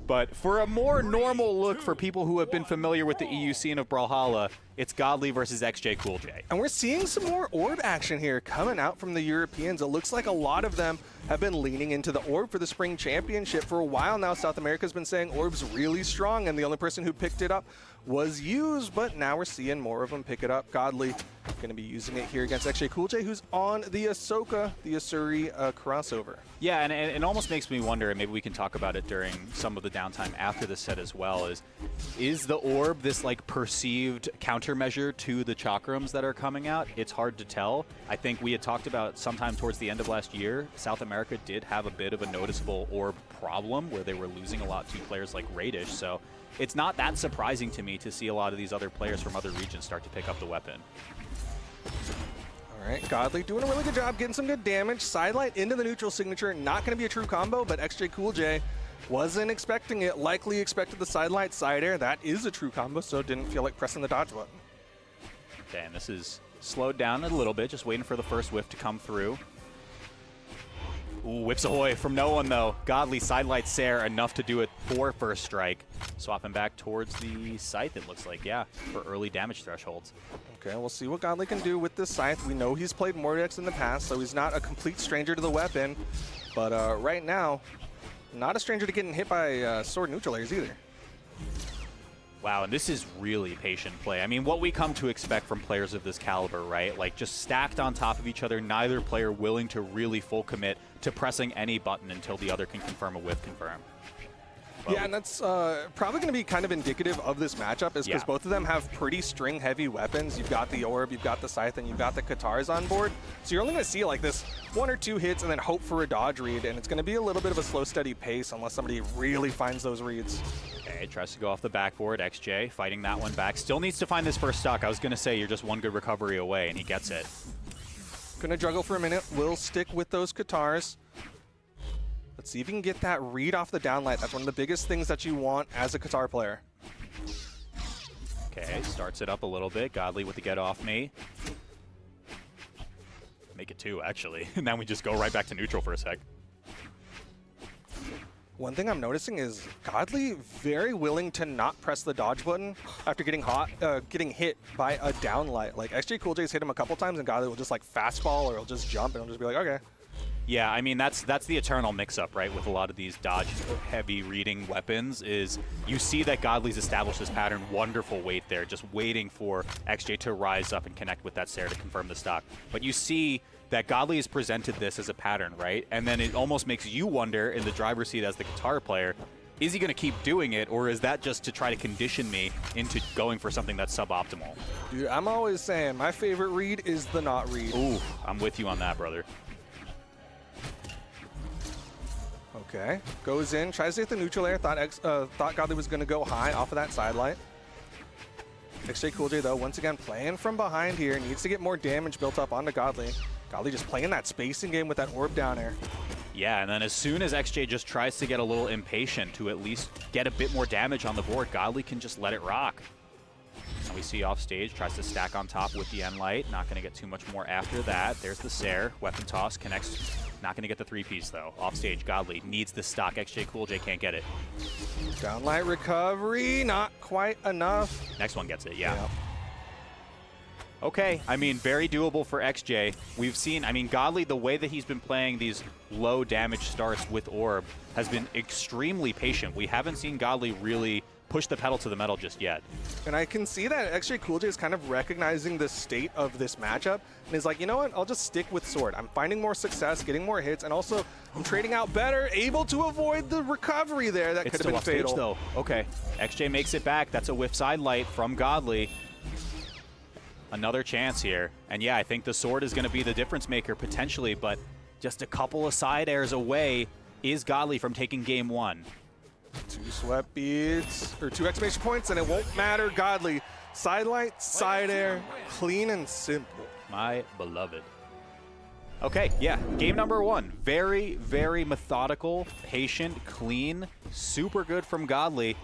But for a more normal look for people who have been familiar with the EU scene of Brawlhalla, it's Godly versus Xjcoolj. And we're seeing some more orb action here coming out from the Europeans. It looks like a lot of them have been leaning into the orb for the Spring Championship. For a while now, South America's been saying orb's really strong, and the only person who picked it up was used, but now we're seeing more of them pick it up. Godly going to be using it here against Xjcoolj, who's on the Ahsoka, the Asuri crossover. Yeah, and it almost makes me wonder, and maybe we can talk about it during some of the downtime after the set as well, is the orb this like perceived countermeasure to the chakrams that are coming out? It's hard to tell. I think we had talked about sometime towards the end of last year, South America did have a bit of a noticeable orb problem where they were losing a lot to players like Radish, so it's not that surprising to me to see a lot of these other players from other regions start to pick up the weapon. All right, Godly doing a really good job getting some good damage. Sidelight into the neutral signature, not going to be a true combo, but Xjcoolj wasn't expecting it, likely expected the sidelight side air. That is a true combo, so didn't feel like pressing the dodge button. Okay, and this is slowed down a little bit, just waiting for the first whiff to come through. Ooh, whips ahoy from no one though. Godly sidelight Sair enough to do it for first strike. Swapping back towards the Scythe, it looks like, yeah, for early damage thresholds. Okay, we'll see what Godly can do with this Scythe. We know he's played Mordex in the past, so he's not a complete stranger to the weapon. But right now, not a stranger to getting hit by sword neutral layers either. Wow, and this is really patient play. I mean, what we come to expect from players of this caliber, right? Like, just stacked on top of each other, neither player willing to really full commit to pressing any button until the other can confirm a whiff confirm. Well, yeah, and that's probably going to be kind of indicative of this matchup, is because both of them have pretty string-heavy weapons. You've got the Orb, you've got the Scythe, and you've got the Katars on board. So you're only going to see like this 1 or 2 hits and then hope for a dodge read, and it's going to be a little bit of a slow, steady pace unless somebody really finds those reads. Okay, tries to go off the backboard. XJ fighting that one back. Still needs to find this first stock. I was going to say you're just one good recovery away, and he gets it. Going to juggle for a minute. Will stick with those Katars. Let's see if you can get that read off the downlight. That's one of the biggest things that you want as a Katar player. Okay, starts it up a little bit. Godly with the get off me. Make it 2, actually. And then we just go right back to neutral for a sec. One thing I'm noticing is Godly very willing to not press the dodge button after getting hit by a downlight. Like, Xjcoolj's hit him a couple times and Godly will just like fastball, or he'll just jump and he'll just be like, okay. Yeah, I mean, that's the eternal mix-up, right, with a lot of these dodge-heavy reading weapons, is you see that Godly's established this pattern, wonderful wait there, just waiting for XJ to rise up and connect with that Sair to confirm the stock. But you see that Godly has presented this as a pattern, right? And then it almost makes you wonder, in the driver's seat as the Katar player, is he going to keep doing it, or is that just to try to condition me into going for something that's suboptimal? Dude, I'm always saying my favorite read is the not read. Ooh, I'm with you on that, brother. Okay, goes in, tries to hit the neutral air, thought Godly was going to go high off of that sidelight. Xjcoolj, though, once again playing from behind here, needs to get more damage built up onto Godly. Godly just playing that spacing game with that orb down air. Yeah, and then as soon as XJ just tries to get a little impatient to at least get a bit more damage on the board, Godly can just let it rock. And we see off stage, tries to stack on top with the Enlight. Not going to get too much more after that. There's the Sair, weapon toss, connects. Not going to get the 3-piece though. Off stage, Godly needs the stock. Xjcoolj can't get it. Downlight recovery, not quite enough. Next one gets it, yeah. Yep. Okay, I mean, very doable for XJ. We've seen, I mean, Godly, the way that he's been playing these low damage starts with Orb has been extremely patient. We haven't seen Godly really push the pedal to the metal just yet. And I can see that Xjcoolj is kind of recognizing the state of this matchup and is like, you know what, I'll just stick with sword. I'm finding more success, getting more hits, and also I'm trading out better, able to avoid the recovery there that could have been fatal. Stage, though. Okay, XJ makes it back. That's a whiff sidelight from Godly. Another chance here. And yeah, I think the sword is going to be the difference maker potentially, but just a couple of side airs away is Godly from taking game 1. 2 sweat beads, or 2 exclamation points, and it won't matter. Godly, sidelight, side air, clean and simple. My beloved. Okay, yeah, game number 1. Very, very methodical, patient, clean, super good from Godly.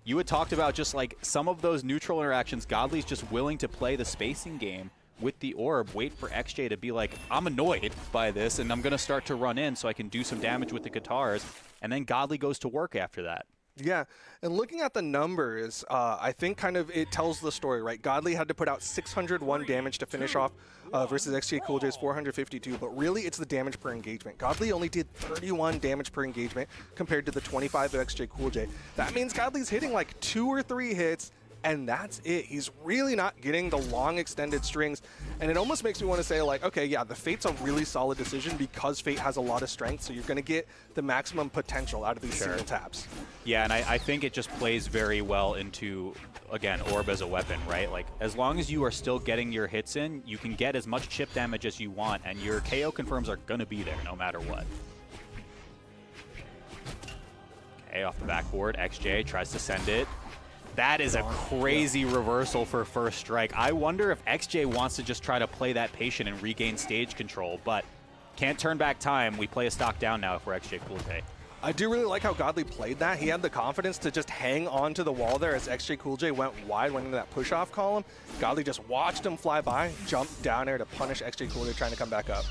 You had talked about just like some of those neutral interactions. Godly's just willing to play the spacing game with the orb, wait for XJ to be like, I'm annoyed by this, and I'm going to start to run in so I can do some damage with the Katars. And then Godly goes to work after that. Yeah, and looking at the numbers, I think kind of it tells the story, right? Godly had to put out 601 damage to finish off versus Xjcoolj's 452, but really it's the damage per engagement. Godly only did 31 damage per engagement compared to the 25 of Xjcoolj. That means Godly's hitting like 2 or 3 hits, and that's it. He's really not getting the long extended strings, and it almost makes me want to say like, okay, yeah, the Fate's a really solid decision because Fate has a lot of strength, so you're going to get the maximum potential out of these single taps. Yeah, and I think it just plays very well into, again, Orb as a weapon, right? Like, as long as you are still getting your hits in, you can get as much chip damage as you want, and your KO confirms are going to be there no matter what. Okay, off the backboard, XJ tries to send it. That is a crazy reversal for first strike. I wonder if XJ wants to just try to play that patient and regain stage control, but can't turn back time. We play a stock down now for Xjcoolj. I do really like how Godly played that. He had the confidence to just hang on to the wall there as Xjcoolj went wide, went into that push-off column. Godly just watched him fly by, jumped down there to punish Xjcoolj trying to come back up.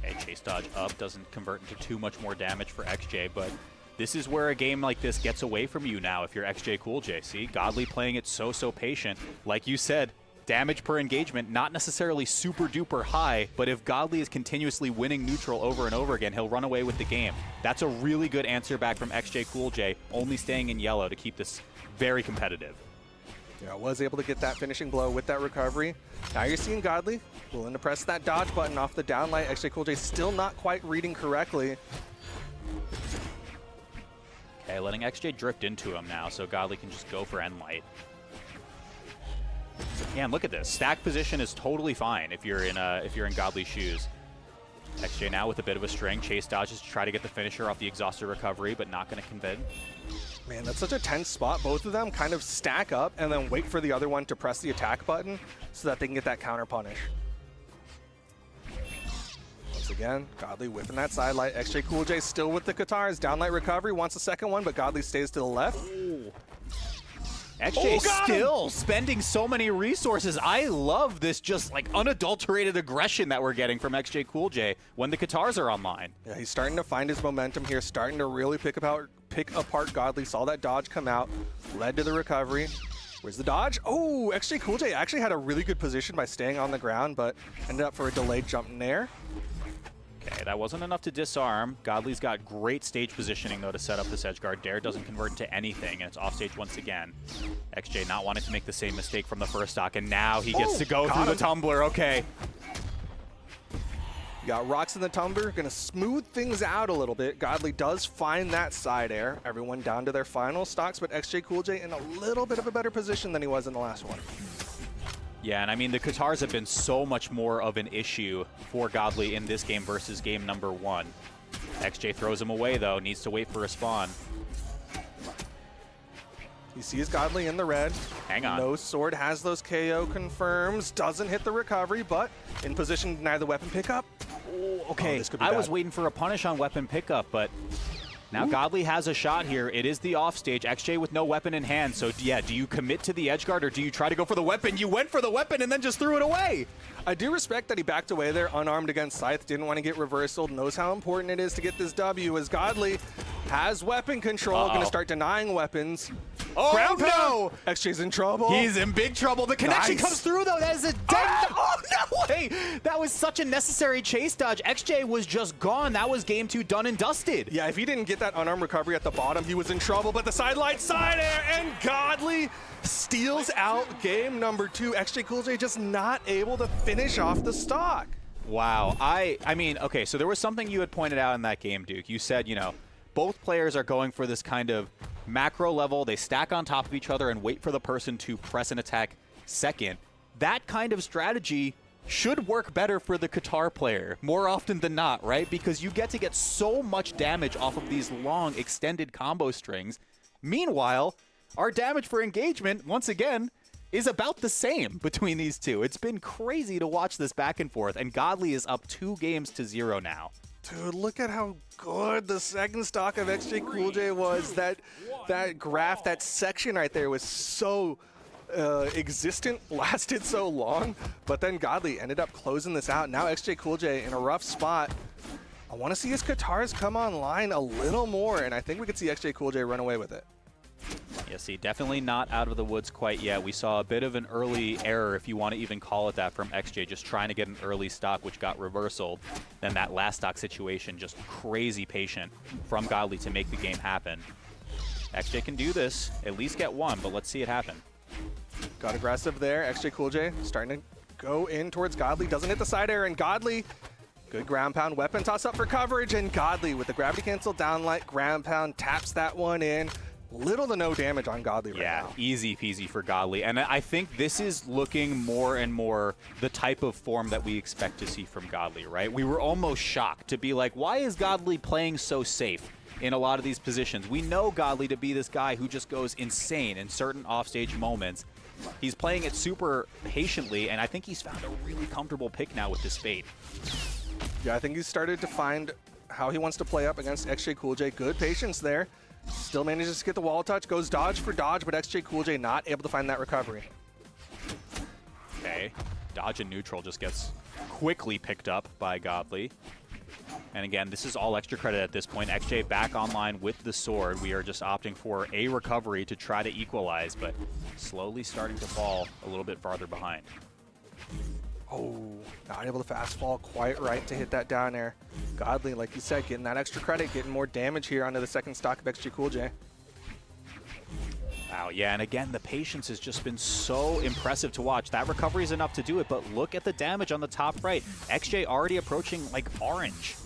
Okay, chase dodge up doesn't convert into too much more damage for XJ, but this is where a game like this gets away from you now if you're Xjcoolj. See, Godly playing it so patient. Like you said, damage per engagement, not necessarily super duper high, but if Godly is continuously winning neutral over and over again, he'll run away with the game. That's a really good answer back from Xjcoolj, only staying in yellow to keep this very competitive. Yeah, was able to get that finishing blow with that recovery. Now you're seeing Godly willing to press that dodge button off the downlight. Xjcoolj still not quite reading correctly. Okay, letting XJ drift into him now, so Godly can just go for end light. Yeah, and look at this. Stack position is totally fine if you're in Godly's shoes. XJ now with a bit of a string. Chase dodges to try to get the finisher off the exhausted recovery, but not going to convert. Man, that's such a tense spot. Both of them kind of stack up and then wait for the other one to press the attack button so that they can get that counter punish. Once again, Godly whipping that side light. Xjcoolj still with the Katars. Downlight recovery, wants a second one, but Godly stays to the left. XJ still spending so many resources. I love this just like unadulterated aggression that we're getting from Xjcoolj when the Katars are online. Yeah, he's starting to find his momentum here, starting to really pick apart Godly. Saw that dodge come out, led to the recovery. Where's the dodge? Oh, Xjcoolj actually had a really good position by staying on the ground, but ended up for a delayed jump in there. Okay, that wasn't enough to disarm. Godly's got great stage positioning, though, to set up this edge guard. Dare doesn't convert into anything, and it's off stage once again. XJ not wanting to make the same mistake from the first stock, and now he gets to go through the tumbler. Okay. You got rocks in the tumbler, gonna smooth things out a little bit. Godly does find that side air. Everyone down to their final stocks, but Xjcoolj in a little bit of a better position than he was in the last one. Yeah, and I mean, the Katars have been so much more of an issue for Godly in this game versus game number 1. XJ throws him away, though. Needs to wait for a spawn. You see his Godly in the red. Hang on. No sword has those KO confirms. Doesn't hit the recovery, but in position to deny the weapon pickup. Okay, this could be I bad. was waiting for a punish on weapon pickup, but now Godly has a shot here. It is the offstage. XJ with no weapon in hand. So, yeah, do you commit to the edge guard or do you try to go for the weapon? You went for the weapon and then just threw it away. I do respect that he backed away there, unarmed against Scythe. Didn't want to get reversal. Knows how important it is to get this W as Godly has weapon control. Going to start denying weapons. Oh, Ground no! pound. XJ's in trouble. He's in big trouble. The connection Nice. comes through, though. That is a dead... Oh, no way! That was such a necessary chase dodge. XJ was just gone. That was game 2 done and dusted. Yeah, if he didn't get that unarmed recovery at the bottom, he was in trouble. But the sidelight side air, and Godly steals out game number 2. Xjcoolj just not able to finish off the stock. Wow. I mean, okay, so there was something you had pointed out in that game, Duke. You said, you know, both players are going for this kind of macro level. They stack on top of each other and wait for the person to press an attack second. That kind of strategy should work better for the Qatar player more often than not, right? Because you get to get so much damage off of these long extended combo strings. Meanwhile, our damage for engagement, once again, is about the same between these two. It's been crazy to watch this back and forth, and Godly is up 2-0 now. Dude, look at how good the second stock of Xjcoolj was. That graph, that section right there was so existent, lasted so long, but then Godly ended up closing this out. Now Xjcoolj in a rough spot. I want to see his Katars come online a little more, and I think we could see Xjcoolj run away with it. Yeah, see, definitely not out of the woods quite yet. We saw a bit of an early error, if you want to even call it that, from XJ, just trying to get an early stock, which got reversaled. Then that last stock situation, just crazy patient from Godly to make the game happen. XJ can do this, at least get one, but let's see it happen. Got aggressive there. Xjcoolj starting to go in towards Godly. Doesn't hit the side air, and Godly, good ground pound. Weapon toss up for coverage, and Godly with the gravity cancel downlight ground pound taps that one in. Little to no damage on Godly right now. Yeah, easy peasy for Godly. And I think this is looking more and more the type of form that we expect to see from Godly, right? We were almost shocked to be like, why is Godly playing so safe in a lot of these positions? We know Godly to be this guy who just goes insane in certain offstage moments. He's playing it super patiently, and I think he's found a really comfortable pick now with this fade. Yeah, I think he's started to find how he wants to play up against Xjcoolj. Good patience there. Still manages to get the wall touch, goes dodge for dodge, but Xjcoolj not able to find that recovery. Okay, dodge and neutral just gets quickly picked up by Godly. And again, this is all extra credit at this point. XJ back online with the sword. We are just opting for a recovery to try to equalize, but slowly starting to fall a little bit farther behind. Oh, not able to fast fall quite right to hit that down air. Godly, like you said, getting that extra credit, getting more damage here onto the second stock of Xjcoolj. Wow, yeah, and again, the patience has just been so impressive to watch. That recovery is enough to do it, but look at the damage on the top right. XJ already approaching, like, orange.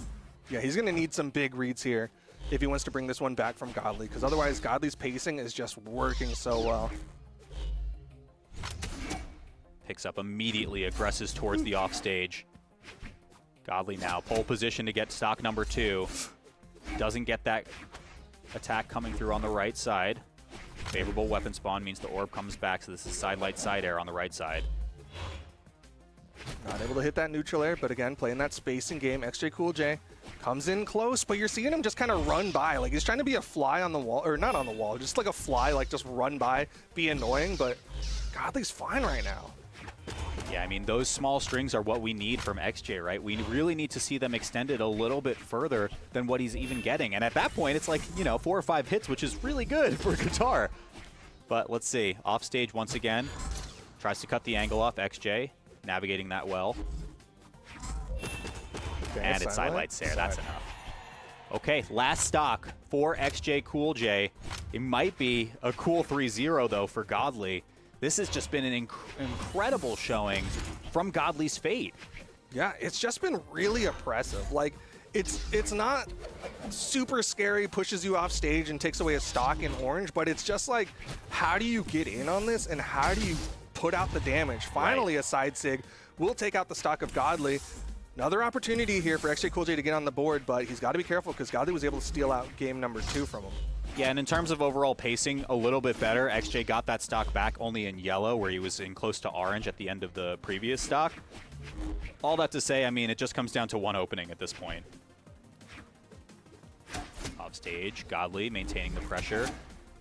Yeah, he's going to need some big reads here if he wants to bring this one back from Godly, because otherwise Godly's pacing is just working so well. Picks up immediately, aggresses towards the offstage. Godly now, pole position to get stock number 2. Doesn't get that attack coming through on the right side. Favorable weapon spawn means the orb comes back, so this is side light, side air on the right side. Not able to hit that neutral air, but again, playing that spacing game. Xjcoolj comes in close, but you're seeing him just kind of run by. Like, he's trying to be a fly on the wall, or not on the wall, just like a fly, like just run by, be annoying, but Godly's fine right now. Yeah, I mean, those small strings are what we need from XJ, right? We really need to see them extended a little bit further than what he's even getting. And at that point, it's like, you know, 4 or 5 hits, which is really good for Qatar. But let's see. Offstage once again. Tries to cut the angle off. XJ navigating that well. Okay, and it's side light Sair. That's enough. Okay, last stock for Xjcoolj. It might be a cool 3-0, though, for Godly. This has just been an incredible showing from Godly's Fate. Yeah, it's just been really oppressive. Like, it's not super scary, pushes you off stage and takes away a stock in orange, but it's just like, how do you get in on this and how do you put out the damage? Finally, a side sig will take out the stock of Godly. Another opportunity here for Xjcoolj to get on the board, but he's got to be careful because Godly was able to steal out game number 2 from him. Yeah, and in terms of overall pacing, a little bit better. XJ got that stock back only in yellow, where he was in close to orange at the end of the previous stock. All that to say, I mean, it just comes down to one opening at this point. Offstage, Godly maintaining the pressure.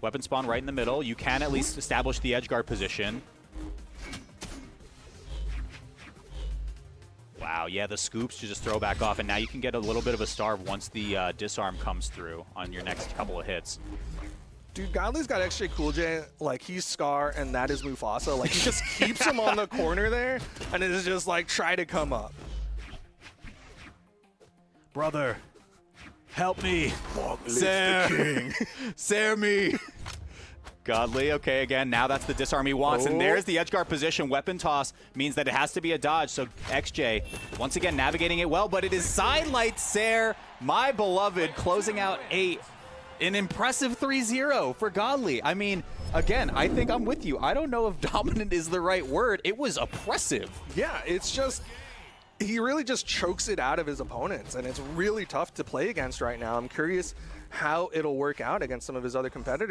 Weapon spawn right in the middle. You can at least establish the edge guard position. Wow, yeah, the scoops to just throw back off, and now you can get a little bit of a starve once the disarm comes through on your next couple of hits. Dude, Godly's got Xjcoolj, like, he's Scar, and that is Mufasa. Like, he just keeps him on the corner there, and it is just like, try to come up. Brother, help me. Sair. Sair me. Godly, okay, again, now that's the disarm he wants, and there's the edge guard position. Weapon toss means that it has to be a dodge, so XJ, once again, navigating it well, but it is side light Sair, my beloved, closing out an impressive 3-0 for Godly. I mean, again, I think I'm with you. I don't know if dominant is the right word. It was oppressive. Yeah, it's just, he really just chokes it out of his opponents, and it's really tough to play against right now. I'm curious how it'll work out against some of his other competitors.